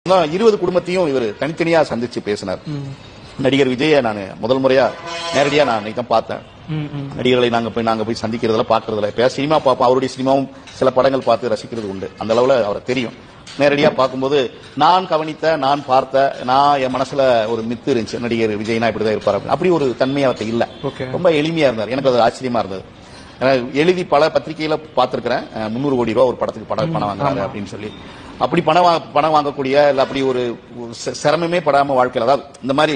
20 குடும்பத்தையும் இவர் தனித்தனியா சந்திச்சு பேசினார். நடிகர் விஜய நான் முதல் முறையா நேரடியா நான் அன்னைக்கு தான் பார்த்தேன். நடிகர்களை நாங்க போய் சந்திக்கிறதுல பாக்குறதுல இப்ப சினிமா பார்ப்போம், அவருடைய சினிமாவும் சில படங்கள் பார்த்து ரசிக்கிறது உண்டு. அந்த அளவுல அவரை தெரியும். நேரடியா பார்க்கும்போது நான் கவனித்த, நான் பார்த்த, நான் என் மனசுல ஒரு மித்து இருந்துச்சு, நடிகர் விஜய்னா இப்படிதான் இருப்பாரு. அப்படி ஒரு தன்மை அவர்கிட்ட இல்ல. ரொம்ப எளிமையா இருந்தார். எனக்கு அது ஆச்சரியமா இருந்தது. எழுதி பல பத்திரிகையில பார்த்திருக்கிறேன், 300 கோடி ரூபாய் ஒரு படத்துக்கு பணம் வாங்குறாரு அப்படின்னு சொல்லி. அப்படி பணம் வாங்கக்கூடிய இல்ல அப்படி ஒரு சிரமமே படாம வாழ்க்கையில, அதாவது இந்த மாதிரி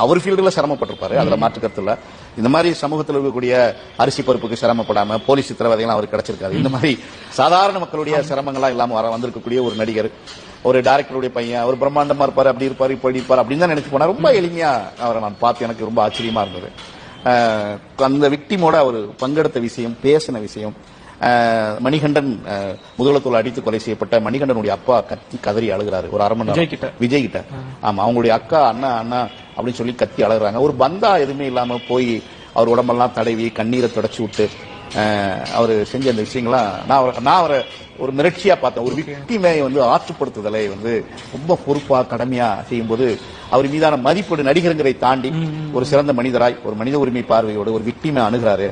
அவர் ஃபீல்டுல சிரமப்பட்டிருப்பாரு, அதுல மாற்றுக்கருத்து இல்ல. இந்த மாதிரி சமூகத்தில் இருக்கக்கூடிய அரிசி பருப்புக்கு சிரமப்படாம போலீஸ் சித்திரவதைகள் அவருக்கு கிடைச்சிருக்காரு. இந்த மாதிரி சாதாரண மக்களுடைய சிரமங்களா இல்லாம வந்திருக்கக்கூடிய ஒரு நடிகர், ஒரு டைரக்டருடைய பையன், அவர் பிரம்மாண்டமா இருப்பாரு, அப்படி இருப்பாரு, இப்படி இருப்பாரு அப்படின்னு தான் நினைச்சு போனா. ரொம்ப எளிமையா அவரை நான் பார்த்து எனக்கு ரொம்ப ஆச்சரியமா இருந்தது. அந்த விக்டிமோட அவர் பங்கெடுத்த விஷயம், பேசின விஷயம், மணிகண்டன் முதுகுளத்தூள் அடித்து கொலை செய்யப்பட்ட மணிகண்டனுடைய அப்பா கத்தி கதறி அழுகிறாரு ஒரு அரை மணி நேரம் விஜய் கிட்ட. ஆமா, அவங்களுடைய அக்கா அண்ணா அண்ணா அப்படின்னு சொல்லி கத்தி அழுகுறாங்க. ஒரு பந்தா எதுவுமே இல்லாம போய் அவர் உடம்பெல்லாம் தடவி கண்ணீரை தொடச்சு விட்டு அவர் செஞ்ச அந்த விஷயங்கள்லாம் நான் அவரை ஒரு மிரட்சியா பார்த்தேன். ஒரு விக்டிமை ஆற்றுப்படுத்துதலை ரொம்ப பொறுப்பா கடமையா செய்யும் போது அவர் மீதான மதிப்பீடு, நடிகருங்கிறதை தாண்டி ஒரு சிறந்த மனிதராய், ஒரு மனித உரிமை பார்வையோடு ஒரு விக்டிமை அணுகிறாரு.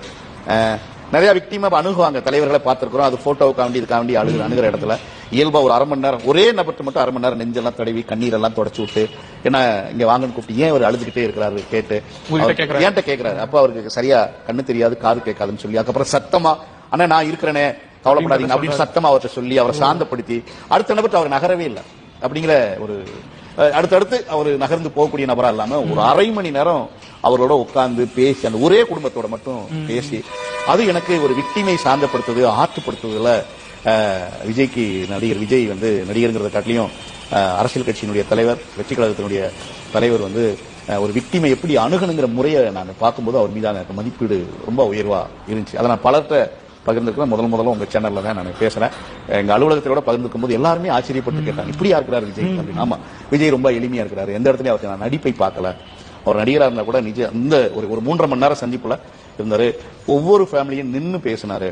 நிறைய விக்டிமா அணுகுவாங்க, தலைவர்களை பார்த்திருக்கிறோம். அது போட்டோவுக்காண்டி இதுக்காண்டி அணுகிற இடத்துல இயல்பா ஒரு அரை மணி நேரம் ஒரே நபர்ட்டு மட்டும் அரை மணி நேரம் நெஞ்செல்லாம் தடவி கண்ணீரெல்லாம் தொடச்சு விட்டு என்ன இங்க வாங்கன்னு கூப்பிட்டு ஏன் அவர் அழுதுகிட்டே இருக்கிறாரு கேட்டு ஏன்ட்ட கேட்கிறாரு. அப்ப அவருக்கு சரியா கண்ணு தெரியாது, காது கேட்காதுன்னு சொல்லி அதுக்கப்புறம் சத்தமா அண்ணா நான் இருக்கிறேனே கவலைப்படாதீங்க அப்படின்னு சத்தமா அவர்கிட்ட சொல்லி அவரை சாந்தப்படுத்தி அடுத்த நபர்ட்டு அவர் நகரவே இல்லை. அப்படிங்கிற ஒரு அடுத்தடுத்து அவர் நகர்ந்து போகக்கூடிய நபரா இல்லாம ஒரு அரை மணி நேரம் அவரோட உட்கார்ந்து பேசி அந்த ஒரே குடும்பத்தோட மட்டும் பேசி, அது எனக்கு ஒரு விக்டிமை சாந்தப்படுத்துது, ஆற்றுப்படுத்துவதில் விஜய்க்கு நடிகர் விஜய் நடிகர்ங்கிறத காட்டிலையும் அரசியல் கட்சியினுடைய தலைவர், வெற்றி கழகத்தினுடைய தலைவர் ஒரு விக்டிமை எப்படி அணுகணுங்கிற முறையை நான் பார்க்கும்போது அவர் மீதான மதிப்பீடு ரொம்ப உயர்வா இருந்துச்சு. அதை நான் பலர்கிட்ட பகிர்ந்துருக்கேன். முதல்ல உங்க சேனல்ல தான் நான் பேசுறேன். எங்க அலுவலகத்தோட பகிர்ந்துக்கும் போது எல்லாருமே ஆச்சரியப்பட்டு கேட்டாங்க, இப்படியா இருக்கிறார் விஜய் அப்படின்னு. ஆமா, விஜய் ரொம்ப எளிமையா இருக்கிறாரு. எந்த இடத்துலயும் அவருக்கு நான் நடிப்பை பார்க்கல. அவர் நடிகரா இருந்தா கூட நிஜ இந்த ஒரு 3.5 மணி நேரம் சந்திப்புல இருந்தாரு. ஒவ்வொரு ஃபேமிலியும் நின்று பேசினாரு.